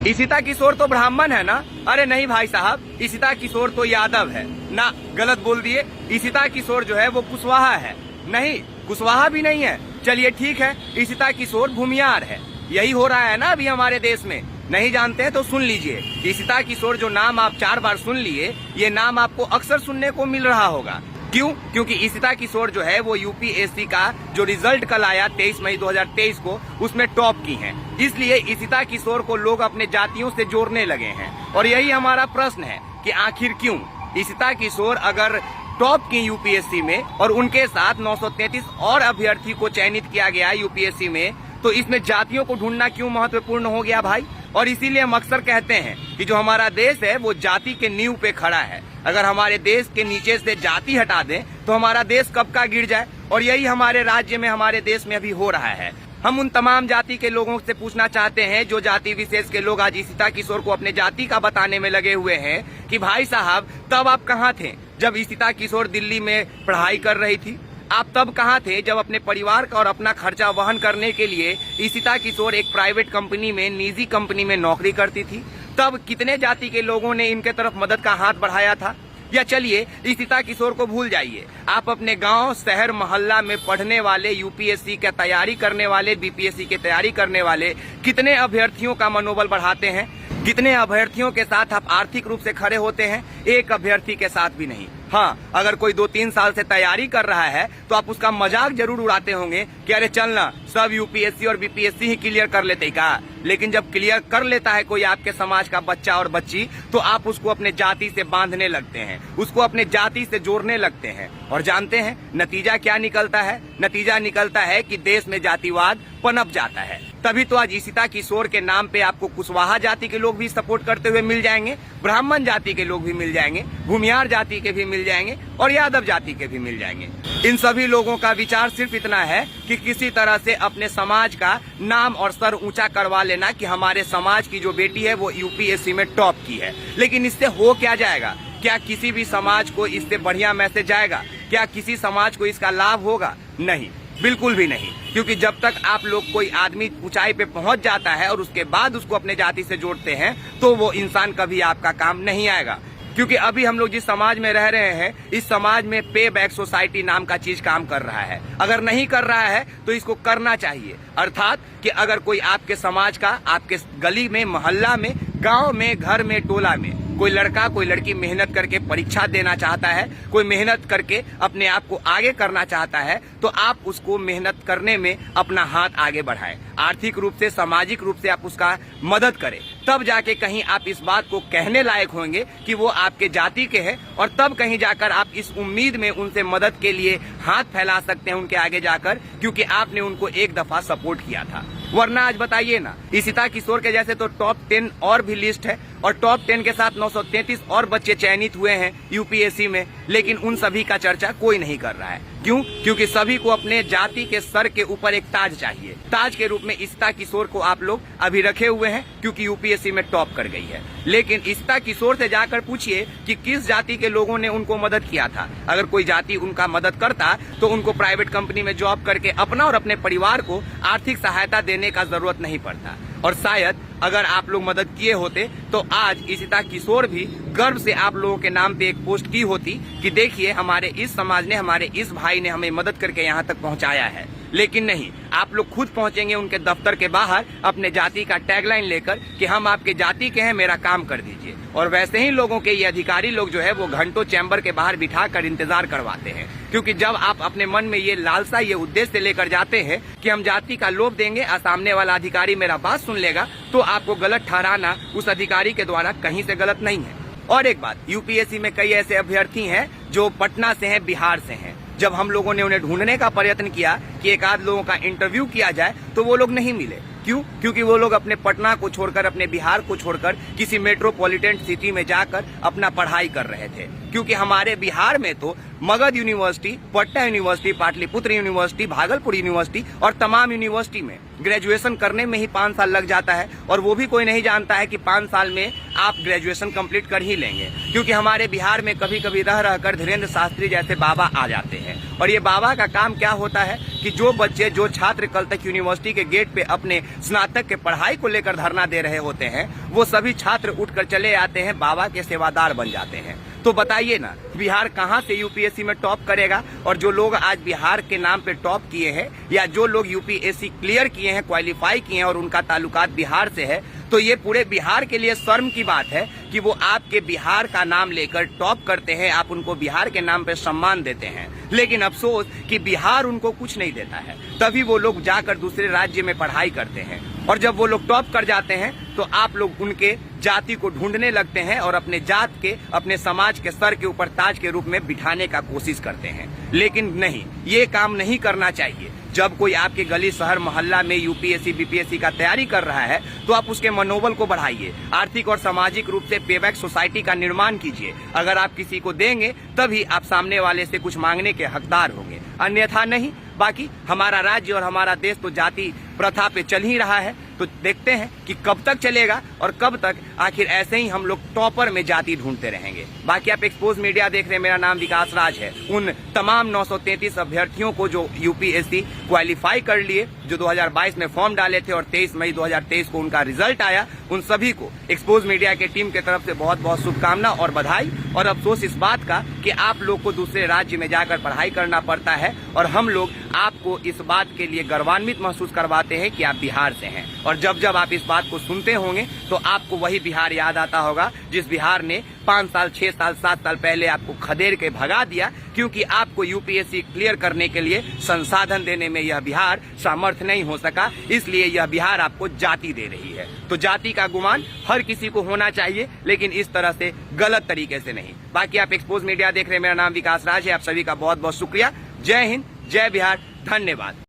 इशिता किशोर तो ब्राह्मण है ना? अरे नहीं भाई साहब, इशिता किशोर तो यादव है ना, गलत बोल दिए। इशिता किशोर जो है वो कुशवाहा है। नहीं, कुशवाहा भी नहीं है। चलिए ठीक है, इशिता किशोर भूमियार है। यही हो रहा है ना अभी हमारे देश में। नहीं जानते हैं तो सुन लीजिए। इशिता किशोर जो नाम आप 4 बार सुन लिए, ये नाम आपको अक्सर सुनने को मिल रहा होगा। क्यों? क्योंकि इशिता किशोर जो है वो यूपीएससी का जो रिजल्ट कल आया 23 मई 2023 को, उसमें टॉप की हैं। इसलिए इशिता किशोर को लोग अपने जातियों से जोड़ने लगे हैं। और यही हमारा प्रश्न है कि आखिर क्यों इशिता किशोर अगर टॉप की यूपीएससी में और उनके साथ 933 और अभ्यर्थी को चयनित किया गया यूपीएससी में, तो इसमें जातियों को ढूंढना क्यों महत्वपूर्ण हो गया भाई? और इसीलिए हम अक्सर कहते हैं कि जो हमारा देश है वो जाति के नींव पे खड़ा है। अगर हमारे देश के नीचे से जाति हटा दें तो हमारा देश कब का गिर जाए। और यही हमारे राज्य में, हमारे देश में अभी हो रहा है। हम उन तमाम जाति के लोगों से पूछना चाहते हैं जो जाति विशेष के लोग आज इशिता किशोर को अपने जाति का बताने में लगे हुए हैं कि भाई साहब, तब आप कहाँ थे जब इशिता किशोर दिल्ली में पढ़ाई कर रही थी? आप तब कहाँ थे जब अपने परिवार का और अपना खर्चा वहन करने के लिए इशिता किशोर एक प्राइवेट कंपनी में, निजी कंपनी में नौकरी करती थी? तब कितने जाति के लोगों ने इनके तरफ मदद का हाथ बढ़ाया था? या चलिए इशिता किशोर को भूल जाइए, आप अपने गांव, शहर, मोहल्ला में पढ़ने वाले, यूपीएससी की तैयारी करने वाले, बीपीएससी की तैयारी करने वाले कितने अभ्यर्थियों का मनोबल बढ़ाते हैं? कितने अभ्यर्थियों के साथ आप आर्थिक रूप से खड़े होते हैं? एक अभ्यर्थी के साथ भी नहीं। हाँ, अगर कोई 2-3 साल से तैयारी कर रहा है तो आप उसका मजाक जरूर उड़ाते होंगे कि अरे चलना, सब यूपीएससी और बीपीएससी ही क्लियर कर लेते का। लेकिन जब क्लियर कर लेता है कोई आपके समाज का बच्चा और बच्ची, तो आप उसको अपने जाति से बांधने लगते हैं, उसको अपने जाति से जोड़ने लगते हैं। और जानते हैं नतीजा क्या निकलता है? नतीजा निकलता है कि देश में जातिवाद पनप जाता है। तभी तो आज इशिता किशोर के नाम पे आपको कुशवाहा जाति के लोग भी सपोर्ट करते हुए मिल जाएंगे, ब्राह्मण जाति के लोग भी मिल जाएंगे, भूमियार जाति के भी मिल जाएंगे और यादव जाति के भी मिल जाएंगे। इन सभी लोगों का विचार सिर्फ इतना है कि किसी तरह से अपने समाज का नाम और सर ऊंचा करवा लेना कि हमारे समाज की जो बेटी है वो यूपीएससी में टॉप की है। लेकिन इससे हो क्या जाएगा? क्या किसी भी समाज को इससे बढ़िया मैसेज जाएगा? क्या किसी समाज को इसका लाभ होगा? नहीं, बिल्कुल भी नहीं। क्योंकि जब तक आप लोग, कोई आदमी ऊंचाई पे पहुंच जाता है और उसके बाद उसको अपने जाति से जोड़ते हैं, तो वो इंसान कभी आपका काम नहीं आएगा। क्योंकि अभी हम लोग जिस समाज में रह रहे हैं, इस समाज में पे बैक सोसाइटी नाम का चीज काम कर रहा है। अगर नहीं कर रहा है तो इसको करना चाहिए। अर्थात कि अगर कोई आपके समाज का, आपके गली में, मोहल्ला में, गांव में, घर में, टोला में कोई लड़का, कोई लड़की मेहनत करके परीक्षा देना चाहता है, कोई मेहनत करके अपने आप को आगे करना चाहता है, तो आप उसको मेहनत करने में अपना हाथ आगे बढ़ाएं। आर्थिक रूप से, सामाजिक रूप से आप उसका मदद करें। तब जाके कहीं आप इस बात को कहने लायक होंगे कि वो आपके जाति के हैं, और तब कहीं जाकर आप इस उम्मीद में उनसे मदद के लिए हाथ फैला सकते हैं उनके आगे जाकर, क्योंकि आपने उनको एक दफा सपोर्ट किया था। वरना आज बताइए ना, इशिता किशोर के जैसे तो टॉप 10 और भी लिस्ट है, और टॉप 10 के साथ 933 और बच्चे चयनित हुए हैं यूपीएससी में, लेकिन उन सभी का चर्चा कोई नहीं कर रहा है। क्यों? क्योंकि सभी को अपने जाति के सर के ऊपर एक ताज चाहिए। ताज के रूप में इशिता किशोर को आप लोग अभी रखे हुए हैं क्योंकि यूपीएससी में टॉप कर गई है। लेकिन इशिता किशोर से जाकर पूछिए कि किस जाति के लोगों ने उनको मदद किया था। अगर कोई जाति उनका मदद करता तो उनको प्राइवेट कंपनी में जॉब करके अपना और अपने परिवार को आर्थिक सहायता देने का जरूरत नहीं पड़ता। और शायद अगर आप लोग मदद किए होते तो आज इशिता किशोर भी गर्व से आप लोगों के नाम पे एक पोस्ट की होती कि देखिए, हमारे इस समाज ने, हमारे इस भाई ने हमें मदद करके यहाँ तक पहुँचाया है। लेकिन नहीं, आप लोग खुद पहुंचेंगे उनके दफ्तर के बाहर अपने जाति का टैगलाइन लेकर कि हम आपके जाति के हैं, मेरा काम कर दीजिए। और वैसे ही लोगों के ये अधिकारी लोग जो है वो घंटों चैम्बर के बाहर बिठाकर इंतजार करवाते हैं। क्योंकि जब आप अपने मन में ये लालसा, ये उद्देश्य लेकर जाते हैं कि हम जाति का लोभ देंगे और सामने वाला अधिकारी मेरा बात सुन लेगा, तो आपको गलत ठहराना उस अधिकारी के द्वारा कहीं से गलत नहीं है। और एक बात, यूपीएससी में कई ऐसे अभ्यर्थी हैं जो पटना से हैं, बिहार से हैं। जब हम लोगों ने उन्हें ढूंढने का प्रयत्न किया कि एक आध लोगों का इंटरव्यू किया जाए, तो वो लोग नहीं मिले। क्यों? क्योंकि वो लोग अपने पटना को छोड़कर, अपने बिहार को छोड़कर किसी मेट्रोपॉलिटन सिटी में जाकर अपना पढ़ाई कर रहे थे। क्योंकि हमारे बिहार में तो Magadh university, Patna university, Pataliputra university, Bhagalpur university और तमाम यूनिवर्सिटी में ग्रेजुएशन करने में ही 5 साल लग जाता है। और वो भी कोई नहीं जानता है कि 5 साल में आप ग्रेजुएशन कंप्लीट कर ही लेंगे। क्योंकि हमारे बिहार में कभी कभी रह रहकर धीरेन्द्र शास्त्री जैसे बाबा आ जाते हैं और ये बाबा का काम क्या होता है कि जो बच्चे, जो छात्र कल तक यूनिवर्सिटी के गेट पे अपने स्नातक के पढ़ाई को लेकर धरना दे रहे होते हैं, वो सभी छात्र उठकर चले आते हैं, बाबा के सेवादार बन जाते हैं। तो बताइए ना, बिहार कहां से यूपीएससी में टॉप करेगा? और जो लोग आज बिहार के नाम पे टॉप किए हैं, या जो लोग यूपीएससी क्लियर किए हैं, क्वालिफाई किए हैं और उनका ताल्लुकात बिहार से है, तो ये पूरे बिहार के लिए शर्म की बात है कि वो आपके बिहार का नाम लेकर टॉप करते हैं, आप उनको बिहार के नाम पे सम्मान देते हैं। लेकिन अफसोस कि बिहार उनको कुछ नहीं देता है, तभी वो लोग जाकर दूसरे राज्य में पढ़ाई करते हैं। और जब वो लोग टॉप कर जाते हैं तो आप लोग उनके जाति को ढूंढने लगते हैं और अपने जात के, अपने समाज के सर के ऊपर ताज के रूप में बिठाने का कोशिश करते हैं। लेकिन नहीं, ये काम नहीं करना चाहिए। जब कोई आपके गली, शहर, मोहल्ला में यूपीएससी, बीपीएससी का तैयारी कर रहा है तो आप उसके मनोबल को बढ़ाइए, आर्थिक और सामाजिक रूप से पेबैक सोसाइटी का निर्माण कीजिए। अगर आप किसी को देंगे तभी आप सामने वाले से कुछ मांगने के हकदार होंगे, अन्यथा नहीं। बाकी हमारा राज्य और हमारा देश तो जाति प्रथा पे चल ही रहा है, तो देखते हैं कि कब तक चलेगा और कब तक आखिर ऐसे ही हम लोग टॉपर में जाति ढूंढते रहेंगे। बाकी आप एक्सपोज मीडिया देख रहे हैं, मेरा नाम विकास राज है। उन तमाम 933 अभ्यर्थियों को जो यूपीएससी क्वालिफाई कर लिए, जो 2022 में फॉर्म डाले थे और 23 मई 2023 को उनका रिजल्ट आया, उन सभी को एक्सपोज मीडिया के टीम की तरफ से बहुत बहुत शुभकामना और बधाई। और अफसोस इस बात का कि आप लोग को दूसरे राज्य में जाकर पढ़ाई करना पड़ता है और हम लोग आपको इस बात के लिए गर्वान्वित महसूस करवाते हैं कि आप बिहार से हैं। और जब जब आप इस बात को सुनते होंगे तो आपको वही बिहार याद आता होगा जिस बिहार ने 5 साल, 6 साल, 7 साल पहले आपको खदेड़ के भगा दिया, क्योंकि आपको यूपीएससी क्लियर करने के लिए संसाधन देने में यह बिहार सामर्थ्य नहीं हो सका। इसलिए यह बिहार आपको जाति दे रही है। तो जाति का गुमान हर किसी को होना चाहिए, लेकिन इस तरह से गलत तरीके से नहीं। बाकी आप एक्सपोज मीडिया देख रहे हैं, मेरा नाम विकास राज है। आप सभी का बहुत बहुत शुक्रिया। जय हिंद, जय बिहार, धन्यवाद।